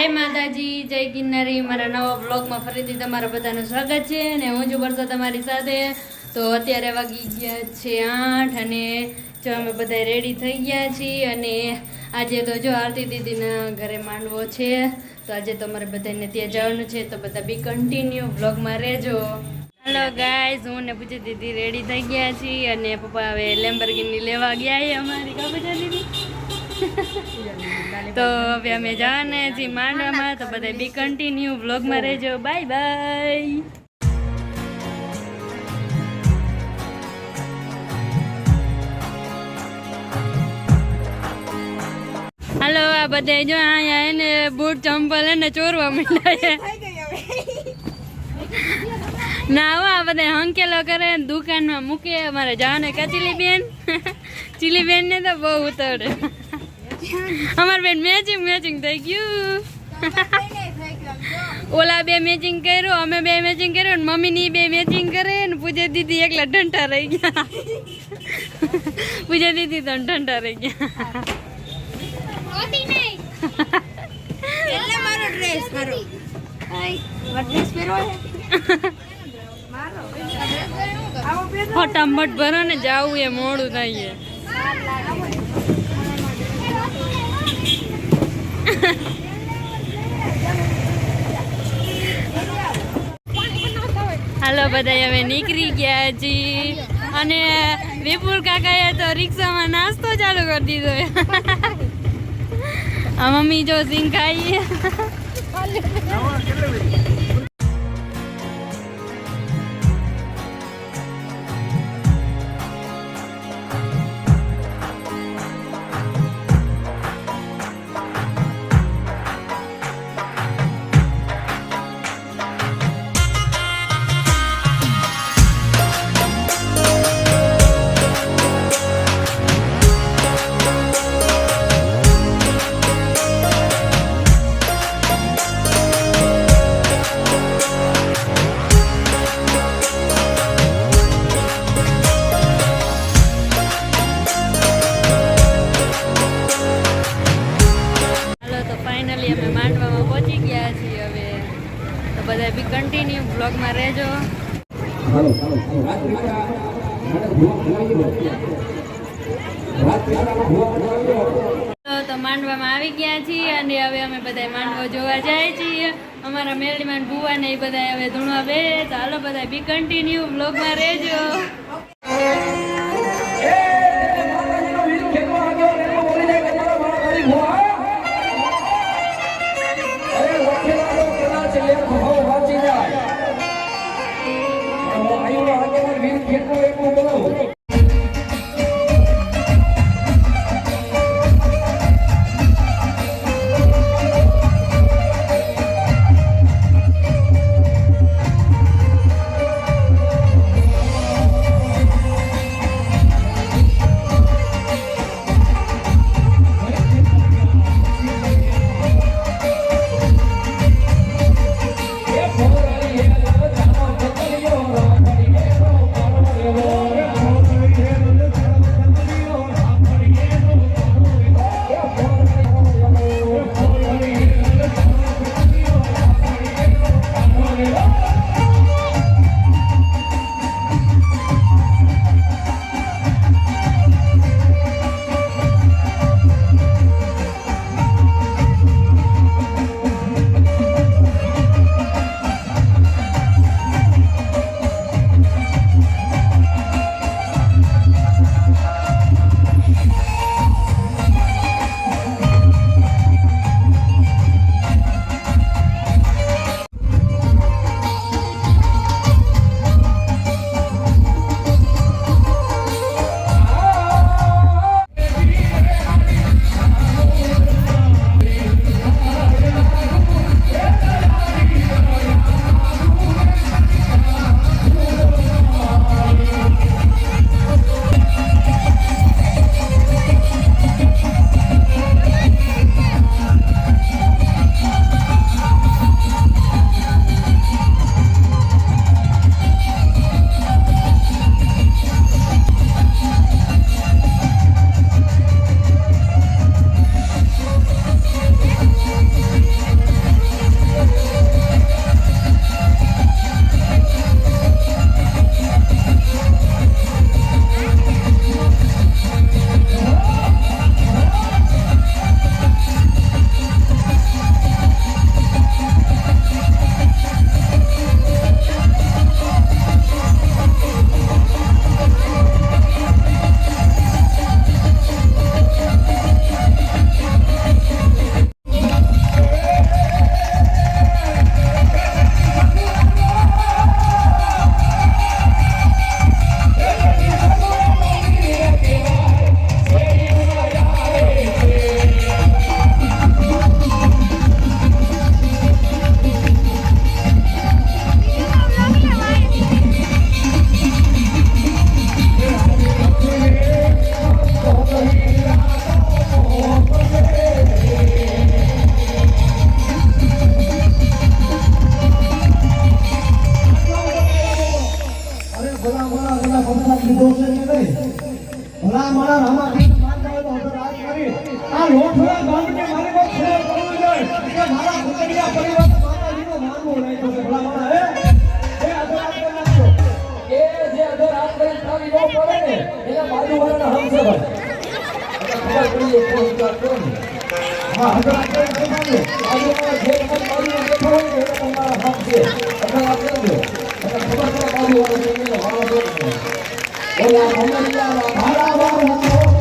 જય માતાજી, જય ગિરનારી. મારા નવા બ્લોગમાં ફરીથી તમારા બધાનું સ્વાગત છે અને હું છું વર્ષા તમારી સાથે. તો અત્યારે વાગી ગયા છે 8 અને જો અમે બધા રેડી થઈ ગયા છીએ અને આજે તો જો આરતી દીદીના ઘરે માંડવો છે તો આજે તો અમારે બધાને ત્યાં જવાનું છે તો બધા બી કન્ટિન્યુ બ્લોગમાં રહેજો. હેલો ગાઈઝ, હું ને પૂજા દીદી રેડી થઈ ગયા છીએ અને પપ્પા હવે લેમ્બોર્ગિની લેવા ગયા છે અમારી. કા પૂજા દીદી? તો હવે અમે જવાના છીએ માંડવામાં તો બધા બી કન્ટિન્યુ વ્લોગમાં રહેજો. Bye bye. હાલો, આ બધા જો અહીંયા એને બૂટ ચંપલ એને ચોરવા માંડ્યા ના હો, આ બધા હંકેલો કરે દુકાનમાં મૂકે. અમારે જવાને કા ચીલી બેન ને તો બહુ ઉતરે. અમાર બેન મેચિંગ થઈ ગયું. ઓલા બે મેચિંગ કર્યું, અમે બે મેચિંગ કર્યું, મમ્મી ની બે મેચિંગ કરે ને પૂજા દીદી એકલા ઢંટા રહી ગયા. પૂજા દીદી તો ઢંટા રહી ગયા. ફટાફટ ભરો ને જાવું એ મોડું થાય. હાલો, બધા હવે નીકળી ગયા છીએ અને વિપુલ કાકાએ તો રિક્ષામાં નાસ્તો ચાલુ કરી દીધો. આ મમ્મી જો સિંગ ખાઈએ. અમે માંડવામાં પહોંચી ગયા છીએ. હવે તો બધા બી કન્ટિન્યુ બ્લોગમાં રહેજો. તો માંડવામાં આવી ગયા છીએ અને હવે અમે બધા માંડવો જોવા જાય છીએ. અમારા મેરડીમાં ભુવા ને એ બધા હવે ધૂણવા બે. તો હાલો બધા બી કન્ટિન્યુ બ્લોગમાં રહેજો. આ લોઠડા ગામને મારી વાત ખબર પડવું જોઈએ કે મારા કુટુંબિયા પરિવારને માતાજીનો માનવો રાખ્યો છે ભલા માણા એ અધર આપ નાખ્યો એ જે અધર આપ કરી ખાલી ન પડે ને એને બાજુવાળાના હમસે ભાઈ ખબર પડી એ કોઈ વાત કરો ને હા અધર આપ કરી માનવો બાજુવાળા જે તમારી બાજુમાં બેઠો હોય ને એને તમારા હમ છે અધર આપ કરજો અને ખબર પડે બાજુવાળા એને વાળો દો ઓલા ભમરિયાના ભાડા વાળો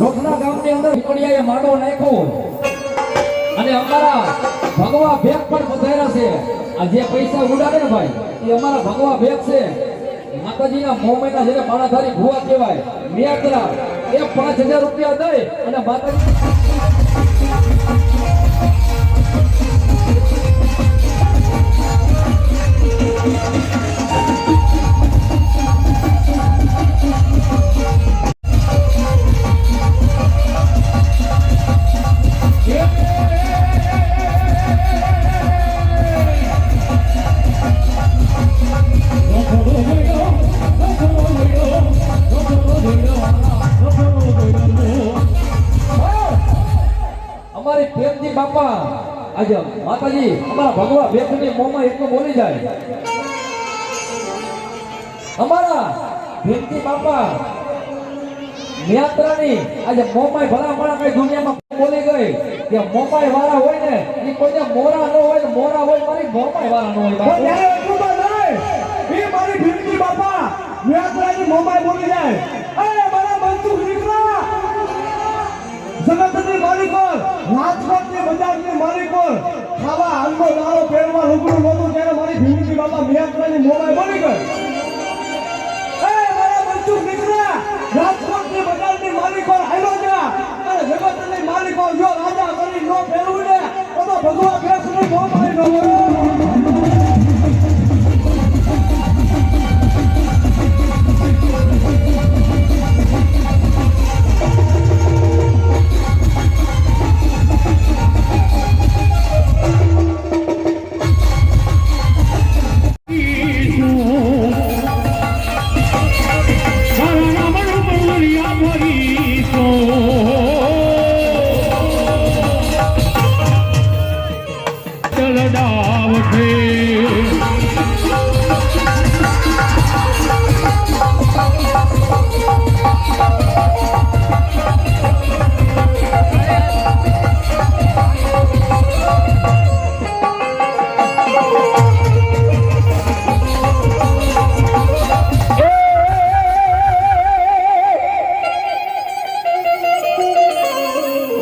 લોખના ગામની અંદર પીપળિયાએ માંડવો નાખ્યો અને અમારા ભગવા ભેગ પણ વધાર્યા છે આ જે પૈસા ઉડાડે ને ભાઈ એ અમારા ભગવા ભેગ છે માતાજીના મોમેના જેને માણાધારી ભુવા કહેવાય નિયાત્રા એ 5000 રૂપિયા દઈ અને માતાજી બાપા આજે માતાજી અમારા ભગવા ભેખની મોમાં એટલું બોલી જાય અમારા ભેખની બાપા યાત્રાની આજે મોમાય ભલા ભલા કઈ દુનિયામાં બોલી ગઈ કે મોમાય વાળા હોય ને એ કોઈ મોરા ન હોય મોરા હોય મારી મોમાય વાળા ન હોય બાપા એ મારી ભેખની બાપા યાત્રાની મોમાય બોલી જાય એ મારા બંદૂક નીકળા જગતની માલિકો રાજકોટની બજારની માલિકો ખાવા હાલનો દાળો પેરમાં રૂબરૂ નહોતું ત્યારે મારી ભીમજી બાપા મિયાત્રાની મોબાઈલ બોલી ગઈ એ મારા બંદૂક નીકળ્યા રાજકોટની બજારની માલિકો હાલો જા અને જગતની માલિકો જો રાજા કરી નો ફેરવું ને તો ભગવા ભેસની મોબાઈલ નો Sarana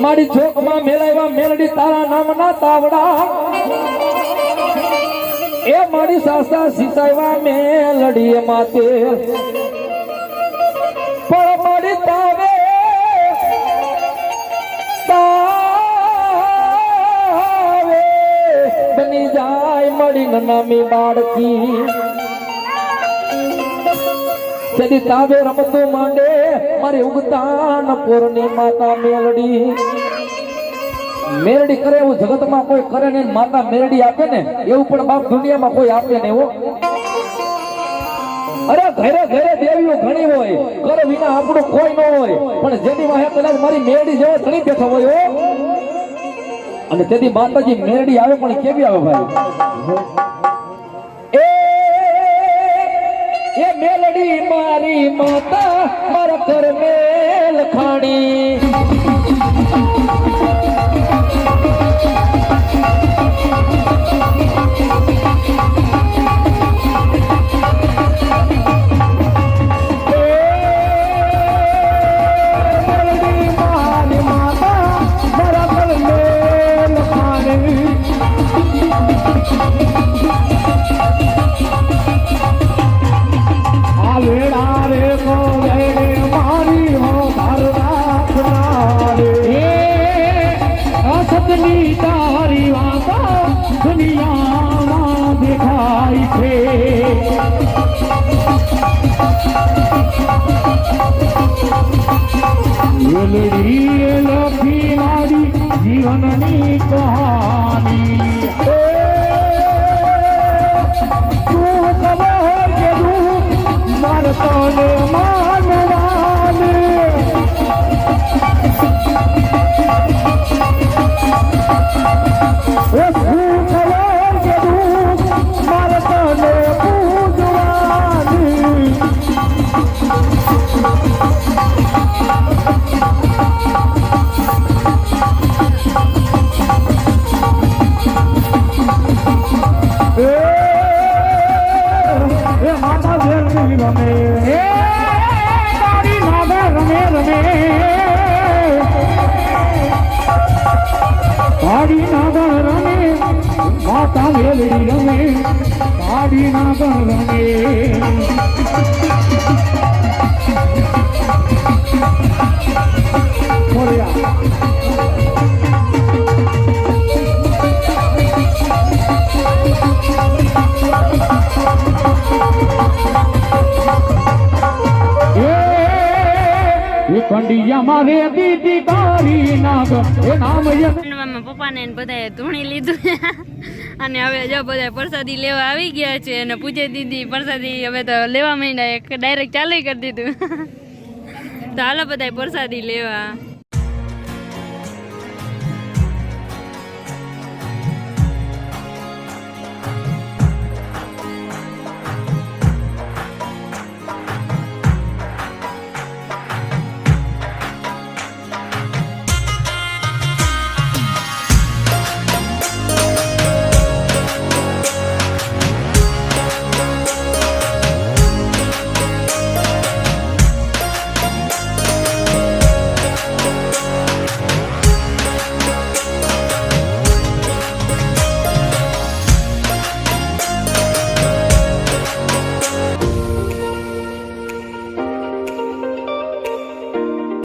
મારી ચોકમાં મેલાવ્યા મેલડી તારા નામના તાવડા એ મારી સાસા સીતાવ્યા મેલડી માતે પણ મારી તાવે તાવે બની જાય મળી નામી બાળકી તેદી તાવે રમતો માંડે મારી ઉગતાન પોરની માતા મેલડી મેરડી કરે એવું જગતમાં કોઈ કરે ને માતા મેરડી આપે ને એવું પણ બાપ દુનિયામાં કોઈ આપે ને એવો અરે ઘરે ઘરે દેવીઓ ઘણી હોય કર વિના આપણું કોઈ ન હોય પણ જેની વાહે કદાચ મારી મેરડી જેવો ધણી બેઠો હોય હો અને તેથી માતાજી મેરડી આવે પણ કેવી આવે ભાઈ એ મેલડી મારી માતા મારા ઘર મેલ ખાણી તારી વાતા દુનિયામાં દેખાય છે મેલડી લખી મારી જીવનની કહાની તું ખબર કે તું મારતો ને માનવાને માતા મેલડી રમે પાડી ના ગણ રમે કંડિયા મારે દીદી કારી નાગ એ નામ પપ્પાને બધાએ ધૂણી લીધું અને હવે જો બધા પ્રસાદી લેવા આવી ગયા છે અને પૂજે દીદી પ્રસાદી હવે તો લેવા માંડ્યા ડાયરેક્ટ ચાલુ કરી દીધું તો હાલો બધા પ્રસાદી લેવા